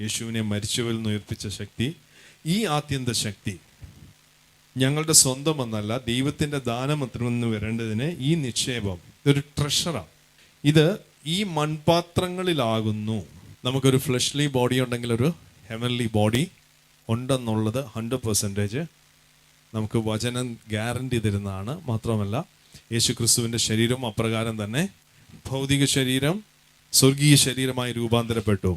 യേശുവിനെ മരിച്ചവരിൽ നിന്ന് ഉയർപ്പിച്ച ശക്തി, ഈ ആത്യന്ത ശക്തി ഞങ്ങളുടെ സ്വന്തമെന്നല്ല, ദൈവത്തിൻ്റെ ദാനമത്തിൽ നിന്ന് വരേണ്ടതിന് ഈ നിക്ഷേപം ഒരു ട്രഷറാണ്. ഇത് ഈ മൺപാത്രങ്ങളിലാകുന്നു. നമുക്കൊരു ഫ്ലഷ്ലി ബോഡി ഉണ്ടെങ്കിൽ ഒരു ഹെവൻലി ബോഡി ഉണ്ടെന്നുള്ളത് 100% നമുക്ക് വചനം ഗ്യാരണ്ടി തരുന്നതാണ്. മാത്രമല്ല യേശു ക്രിസ്തുവിൻ്റെ ശരീരം അപ്രകാരം തന്നെ ഭൗതിക ശരീരം സ്വർഗീയ ശരീരമായി രൂപാന്തരപ്പെട്ടു.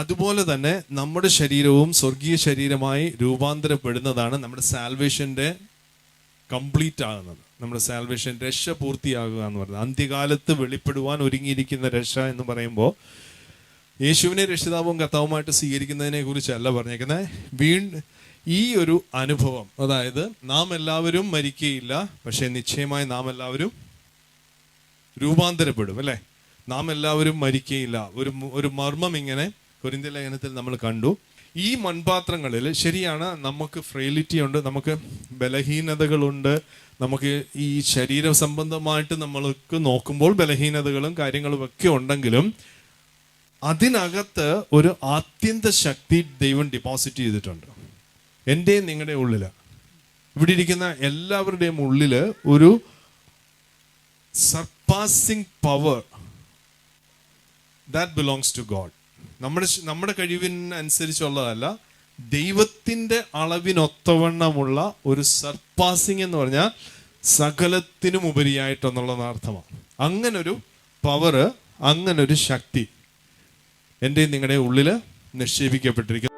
അതുപോലെ തന്നെ നമ്മുടെ ശരീരവും സ്വർഗീയ ശരീരമായി രൂപാന്തരപ്പെടുന്നതാണ് നമ്മുടെ സാൽവേഷൻ്റെ കംപ്ലീറ്റ് ആകുന്നത്. നമ്മുടെ സാൽവേഷൻ രക്ഷ പൂർത്തിയാകുക എന്ന് പറയുന്നത്, അന്ത്യകാലത്ത് വെളിപ്പെടുവാൻ ഒരുങ്ങിയിരിക്കുന്ന രക്ഷ എന്ന് പറയുമ്പോൾ യേശുവിനെ രക്ഷിതാവും കർത്താവുമായിട്ട് സ്വീകരിക്കുന്നതിനെ കുറിച്ചല്ല പറഞ്ഞേക്കുന്നത്. ഈ ഒരു അനുഭവം, അതായത് നാം എല്ലാവരും മരിക്കുകയില്ല, പക്ഷെ നിശ്ചയമായി നാം എല്ലാവരും രൂപാന്തരപ്പെടും, അല്ലേ? നാം എല്ലാവരും മരിക്കുകയില്ല. ഒരു മർമ്മം ഇങ്ങനെ കൊരിന്ത്യ ലേഖനത്തിൽ നമ്മൾ കണ്ടു. ഈ മൺപാത്രങ്ങളിൽ ശരിയാണ്, നമുക്ക് ഫ്രെയിലിറ്റി ഉണ്ട്, നമുക്ക് ബലഹീനതകളുണ്ട്, നമുക്ക് ഈ ശരീര സംബന്ധമായിട്ട് നമ്മൾക്ക് നോക്കുമ്പോൾ ബലഹീനതകളും കാര്യങ്ങളും ഒക്കെ ഉണ്ടെങ്കിലും അതിനകത്ത് ഒരു ആത്യന്ത ശക്തി ദൈവം ഡിപ്പോസിറ്റ് ചെയ്തിട്ടുണ്ട്. എൻ്റെയും നിങ്ങളുടെ ഉള്ളിൽ, ഇവിടെ ഇരിക്കുന്ന എല്ലാവരുടെയും ഉള്ളിൽ ഒരു surpassing power that belongs to God. നമ്മുടെ കഴിവിനനുസരിച്ചുള്ളതല്ല, ദൈവത്തിൻ്റെ അളവിനൊത്തവണ്ണമുള്ള ഒരു സർപ്പാസിങ് എന്ന് പറഞ്ഞാൽ സകലത്തിനും ഉപരിയായിട്ടെന്നുള്ളത് അർത്ഥമാണ്. അങ്ങനൊരു പവർ, അങ്ങനൊരു ശക്തി എൻ്റെ നിങ്ങളുടെ ഉള്ളിൽ നിക്ഷേപിക്കപ്പെട്ടിരിക്കുന്നു.